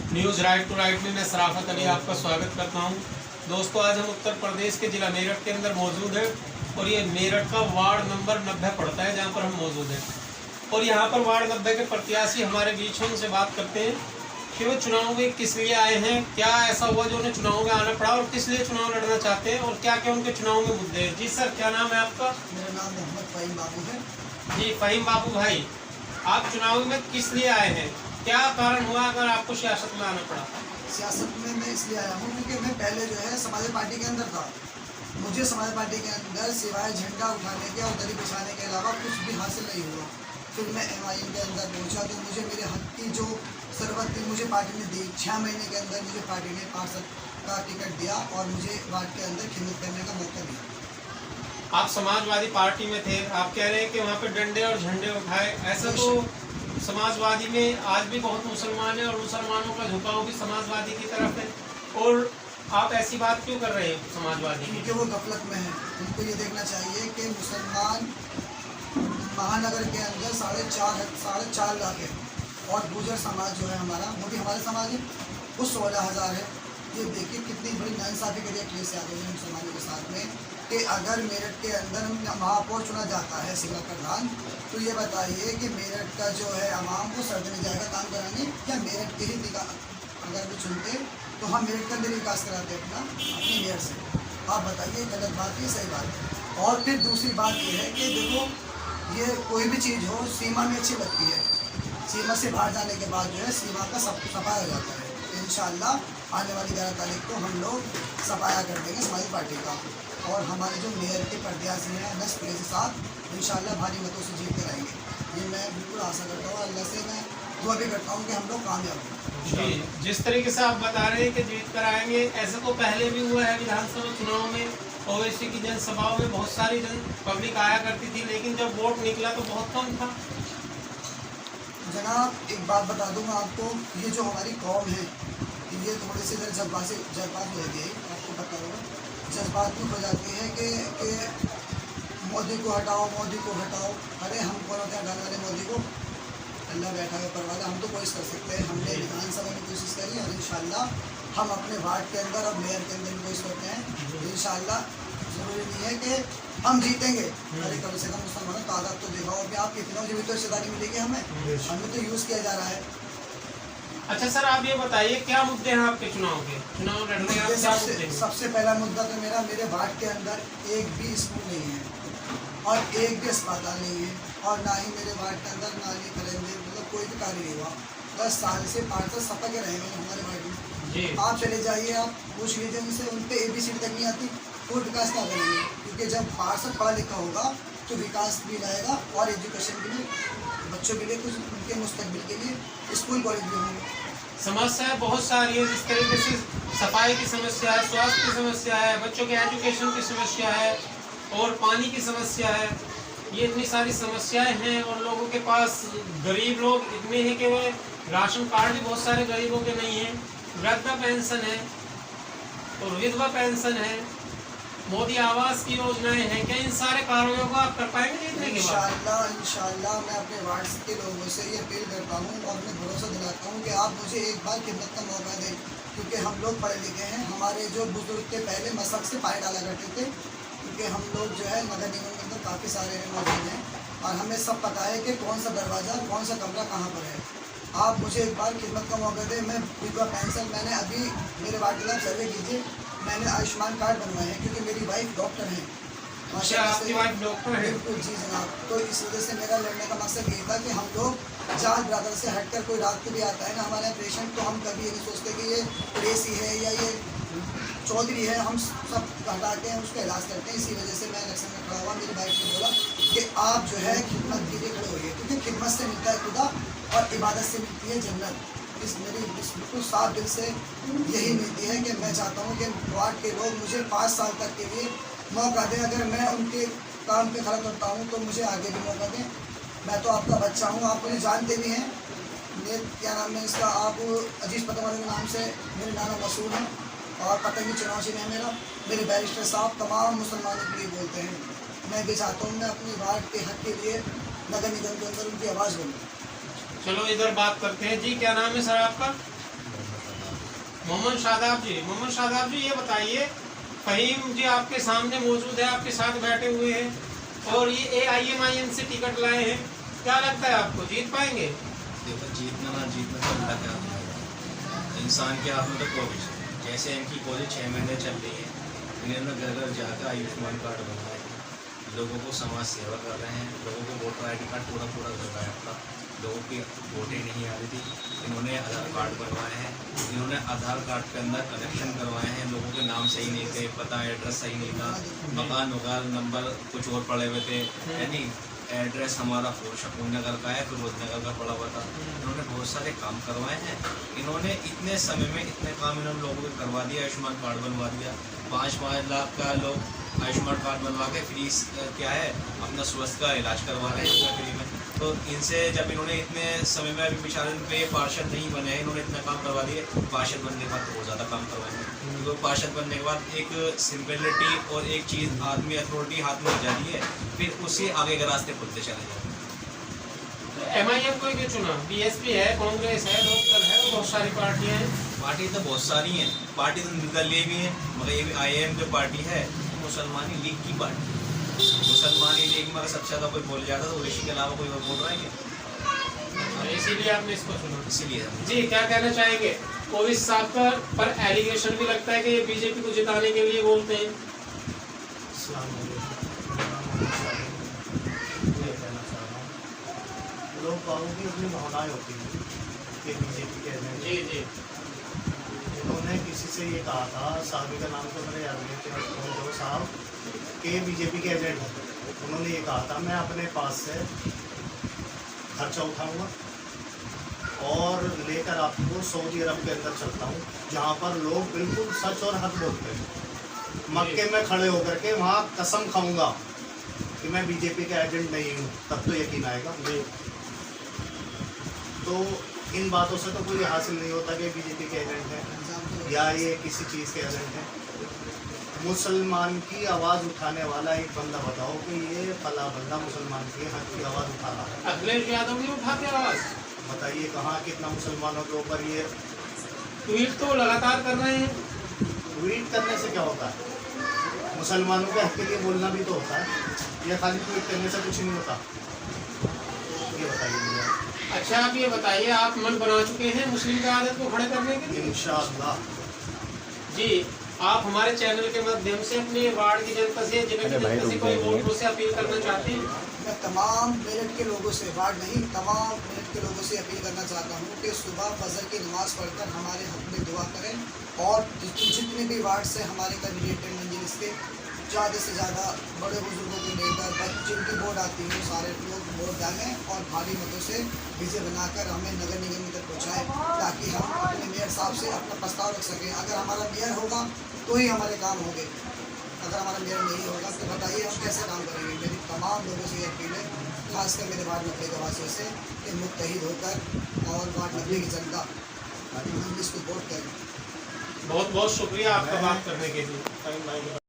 News right to right में मैं सराफत अली आपका स्वागत करता हूं। दोस्तों, आज हम उत्तर प्रदेश के ज़िला मेरठ के अंदर मौजूद हैं और ये मेरठ का वार्ड नंबर 90 पड़ता है जहां पर हम मौजूद हैं। और यहां पर वार्ड 90 के प्रत्याशी हमारे बीच हैं, उनसे बात करते हैं कि वो चुनाव में किस लिए आए हैं, क्या ऐसा हुआ जो उन्हें चुनाव में आना पड़ा और किस लिए चुनाव लड़ना चाहते हैं और क्या क्या उनके चुनाव में मुद्दे हैं। जी सर, क्या नाम है आपका? मेरा नाम मोहम्मद फ़हीम बाबू है। जी फ़हीम बाबू भाई, आप चुनाव में किस लिए आए हैं? क्या कारण हुआ अगर आपको सियासत में आना पड़ा? सियासत में मैं इसलिए आया हूँ क्योंकि मैं पहले जो है समाजवादी पार्टी के अंदर था। मुझे समाजवादी पार्टी के अंदर सिवाय झंडा उठाने के और दरी बिछाने के अलावा कुछ भी हासिल नहीं हुआ। फिर मैं MIM के अंदर पहुँचा तो मुझे मेरे हक की जो ज़रूरत थी मुझे पार्टी ने दी। 6 महीने के अंदर मुझे पार्टी ने पार्षद का टिकट दिया और मुझे वार्ड के अंदर खिदमत करने का मौका दिया। आप समाजवादी पार्टी में थे, आप कह रहे हैं कि वहाँ पे डंडे और झंडे उठाए। ऐसा तो समाजवादी में आज भी बहुत मुसलमान हैं और मुसलमानों का झुकाव भी समाजवादी की तरफ है। और आप ऐसी बात क्यों कर रहे हैं समाजवादी की? क्योंकि वो गफलत में है। उनको ये देखना चाहिए कि मुसलमान महानगर के अंदर 4.5 लाख है और गुर्जर समाज जो है हमारा, वो भी हमारे समाज है, वो 16,000 है। ये देखिए कितनी बड़ी नाइंसाफ़ी करी अखिलेश यादव ने मुसलमानों के साथ में कि अगर मेरठ के अंदर महापौर चुना जाता है जिला प्रधान, तो ये बताइए कि मेरठ का जो है आवाम को सर्द में जाएगा काम कराने या मेरठ के ही अगर वो चुनते तो हम मेरठ के अंदर विकास कराते अपनी मेयर से। आप बताइए गलत बात है सही बात है? और फिर दूसरी बात ये है कि देखो, ये कोई भी चीज़ हो सीमा में अच्छी लगती है। सीमा से बाहर जाने के बाद जो है सीमा का सफाया हो जाता है। इंशाल्लाह आने वाली 11 तारीख को हम लोग सफाया कर देंगे समाजवादी पार्टी का और हमारे जो मेयर के प्रत्याशी हैं 10 के साथ इंशाल्लाह भारी मतों से जीत कर आएंगे। ये मैं बिल्कुल आशा करता हूँ, अल्लाह से मैं दुआ भी करता हूँ कि हम लोग कामयाब हों। जी, जिस तरीके से आप बता रहे हैं कि जीत कर आएंगे, ऐसा तो पहले भी हुआ है विधानसभा चुनाव में। ओवैसी की जनसभाओं में बहुत सारी पब्लिक आया करती थी, लेकिन जब वोट निकला तो बहुत कम था। जनाब एक बात बता दूंगा आपको, ये जो हमारी कौम है ये थोड़े से इधर जज्बात हो गई, आपको पता होगा, जज्बात में हो जाती है कि मोदी को हटाओ, मोदी को हटाओ। अरे हम कौन होते हैं हटाने वाले मोदी को? अल्लाह बैठा है ऊपर वाला, हम तो कोशिश कर सकते हैं। हमने विधानसभा में कोशिश करी और इंशाल्लाह हम अपने वार्ड के अंदर और मेयर के अंदर भी कोशिश करते हैं। इंशाल्लाह ज़रूरी नहीं है कि हम जीतेंगे, अरे कम से कम मुसलमानों तादाद तो दिखाओ कि आप कितनों जो भी तो रिश्तेदारी मिलेगी हमें तो यूज़ किया जा रहा है। अच्छा सर, आप ये बताइए क्या मुद्दे हैं आपके चुनाव के? चुनाव लड़ने के आप क्या मुद्दे हैं? सबसे पहला मुद्दा तो मेरे वार्ड के अंदर एक भी स्कूल नहीं है और एक भी अस्पताल नहीं है और ना ही मेरे वार्ड के अंदर नाली करेंगे, मतलब कोई भी कार्य नहीं हुआ। 10 साल से पार्षद सपा के रहेंगे हमारे वार्ड में। आप चले जाइए, आप पूछ लीजिए उनसे, उन पर ABCD तक नहीं आती, वो विकास क्या करेंगे? क्योंकि जब पार्षद पढ़ा लिखा होगा तो विकास भी रहेगा और एजुकेशन के लिए, बच्चों के लिए, कुछ उनके मुस्तकबिल के लिए स्कूल कॉलेज भी होंगे। समस्याएं बहुत सारी है, जिस तरीके से सफाई की समस्या है, स्वास्थ्य की समस्या है, बच्चों के एजुकेशन की समस्या है और पानी की समस्या है। ये इतनी सारी समस्याएं हैं और लोगों के पास, गरीब लोग इतने हैं कि वे राशन कार्ड भी बहुत सारे गरीबों के नहीं हैं, वृद्धा पेंशन है और विधवा पेंशन है, मोदी आवास की योजनाएं हैं। क्या इन सारे कार्यों को आप कर पाएंगे जीतने के बाद? इंशाल्लाह मैं अपने वार्ड के लोगों से ये अपील करता हूँ और मैं भरोसा दिलाता हूँ कि आप मुझे एक बार खिदमत का मौका दें, क्योंकि हम लोग पढ़े लिखे हैं। हमारे जो बुजुर्ग थे पहले मशक से पानी डाला करते थे, क्योंकि हम लोग जो है नगर निगम के अंदर काफ़ी सारे मौजूद हैं और हमें सब पता है कि कौन सा दरवाज़ा कौन सा कमरा कहाँ पर है। आप मुझे एक बार खिदमत का मौका दें। मैं विधवा पेंशन, मैंने अभी मेरे वार्ड के सर्वे कीजिए, मैंने आयुष्मान कार्ड बनवाए हैं क्योंकि मेरी वाइफ डॉक्टर है। अच्छा, आपकी वाइफ डॉक्टर है? बिल्कुल जी जनाब। तो इस वजह से मेरा लड़ने का मकसद यही था कि हम लोग जात ब्रदर से हटकर, कोई रात को भी आता है ना हमारे यहाँ पेशेंट, तो हम कभी ये नहीं सोचते कि ये रेसी है या ये चौधरी है, हम सब हटा के उसका इलाज करते हैं। इसी वजह से मैं इलेक्शन में खड़ा हुआ। मेरी वाइफ ने बोला कि आप जो है खिदमत कीजिए, खड़े होइए, क्योंकि खिदमत से मिलता है खुदा और इबादत से मिलती है जन्नत। मेरी बिल्कुल साफ दिल से यही मिलती है कि मैं चाहता हूँ कि वार्ड के लोग मुझे 5 साल तक के लिए मौका दें। अगर मैं उनके काम पे खड़ा करता हूँ तो मुझे आगे भी मौका दें। मैं तो आपका बच्चा हूँ, आप मुझे जानते भी हैं। मेरे क्या नाम है इसका, आप अजीज पतवारी के नाम से मेरे नाना मशहूर हैं और पतंगी चुनाव से है मेरा। मेरे बैरिस्टर साहब तमाम मुसलमानों के लिए बोलते हैं। मैं भी चाहता हूँ मैं अपनी वार्ड के हक के लिए नगर निगम के अंदर उनकी आवाज़ बनूँ। चलो इधर बात करते हैं। जी क्या नाम है सर आपका? मोहम्मद शादाब जी ये बताइए, फहीम जी आपके सामने मौजूद है, आपके साथ बैठे हुए हैं और ये AIMIM से टिकट लाए हैं, क्या लगता है आपको जीत पाएंगे? देखो जीतना ना जीतना तो अल्लाह के हाथ में है, इंसान के हाथ में तो कोई नहीं। जैसे इनकी कॉलेज 6 महीने चल रही है, इन्होंने घर घर जाकर आयुष्मान कार्ड बनवाए हैं, लोगों को समाज सेवा कर रहे हैं, लोगों को वोटर ID कार्ड पूरा करवाया था, लोगों की वोटें नहीं आ रही थी, इन्होंने आधार कार्ड बनवाए हैं, इन्होंने आधार कार्ड के अंदर कनेक्शन करवाए हैं, लोगों के नाम सही नहीं थे, पता एड्रेस सही नहीं था, मकान वकान नंबर कुछ और पड़े हुए थे, यानी एड्रेस हमारा शकून नगर का है, फिर नगर का पड़ा हुआ था। इन्होंने बहुत सारे काम करवाए हैं, इन्होंने इतने समय में इतने काम इन्होंने लोगों को करवा दिया, आयुष्मान कार्ड बनवा दिया, 5-5 लाख का लोग आयुष्मान कार्ड बनवा के फ्री क्या है अपना स्वास्थ्य का इलाज करवा रहे हैं फ्री में। तो इनसे जब इन्होंने इतने समय में अभी बेचारे पे पार्षद नहीं बने हैं, इन्होंने इतना काम करवा दिए, पार्षद बनने के बाद तो बहुत ज़्यादा काम करवाएंगे, तो पार्षद बनने के बाद एक सिंपलिटी और एक चीज़ आदमी अथॉरिटी हाथ में हो जाती है, फिर उससे आगे के रास्ते खुलते चले जाते हैं। MIM को क्यों चुना? BSP है, कांग्रेस है, लोकदल है, बहुत सारी पार्टियां हैं। पार्टी तो बहुत सारी हैं, पार्टी तो निर्दलीय भी है, मगर ये भी IIM जो पार्टी है मुसलमानी लीग की पार्टी, मुसलमानी लीग में अगर सबसे ज़्यादा कोई बोल जाता तो ऋषि के अलावा कोई और बोल रहा है क्या? इसीलिए आपने इसको चुना। इसीलिए जी क्या कहना चाहेंगे? ओवैसी साहब पर एलिगेशन भी लगता है कि ये बीजेपी को जिताने के लिए बोलते हैं। लोग बाबू की अपनी भावनाएं होती हैं कि बीजेपी के एजेंट। जी जी उन्होंने किसी से ये कहा था, साहबी का नाम तो मेरे याद नहीं कि जो साहब के बीजेपी के एजेंट हैं, उन्होंने ये कहा था मैं अपने पास से खर्चा उठाऊंगा और लेकर आपको सऊदी अरब के अंदर चलता हूँ, जहाँ पर लोग बिल्कुल सच और हक बोलते हैं। मक्के में खड़े होकर के वहाँ कसम खाऊंगा कि मैं बीजेपी का एजेंट नहीं हूँ, तब तो यकीन आएगा। तो इन बातों से तो कोई हासिल नहीं होता कि बीजेपी के एजेंट हैं या ये किसी चीज़ के एजेंट हैं। मुसलमान की आवाज़ उठाने वाला एक बंदा बताओ कि ये फला बंदा मुसलमान की हक की आवाज़ उठा रहा है। अखिलेश यादव ने उठाते आवाज, बताइए कहाँ कितना मुसलमानों के ऊपर ये ट्वीट तो लगातार कर रहे हैं। ट्वीट करने से क्या होता है? मुसलमानों के हक के लिए बोलना भी तो होता है, या खाली ट्वीट करने से कुछ नहीं होता? ये बताइए मुझे। अच्छा आप ये बताइए, आप मन बना चुके हैं मुस्लिम क़यादत को खड़े करने के लिए? इंशाअल्लाह। जी आप हमारे चैनल के माध्यम से अपने वार्ड की जनता से, जिले की जनता से कोई वोटरों से अपील करना चाहते हैं? मैं तमाम मेरठ के लोगों से, वार्ड नहीं तमाम मेरठ के लोगों से अपील करना चाहता हूँ कि सुबह फजर की नमाज़ पढ़कर हमारे हक में दुआ करें और जितने भी वार्ड से हमारे कैंडिडेट मंजिल इसके ज़्यादा से ज़्यादा बड़े बुजुर्गों को लेकर जिनकी वोट आती है सारे लोग वोट डालें और भारी मतों से विजय बनाकर हमें नगर निगम तक पहुँचाएँ, ताकि हम अपने मेयर साहब से अपना प्रस्ताव रख सकें। अगर हमारा मेयर होगा तो ही हमारे काम होंगे, अगर हमारा मेयर नहीं होगा तो बताइए हम कैसे काम करेंगे। मेरी तमाम लोगों से ये अपील है, खासकर मेरे वार्ड 90 के वासियों से, कि मुत्तहिद होकर और वार्ड 90 की जनता इसको वोट करें। बहुत बहुत शुक्रिया आपका बात करने के लिए।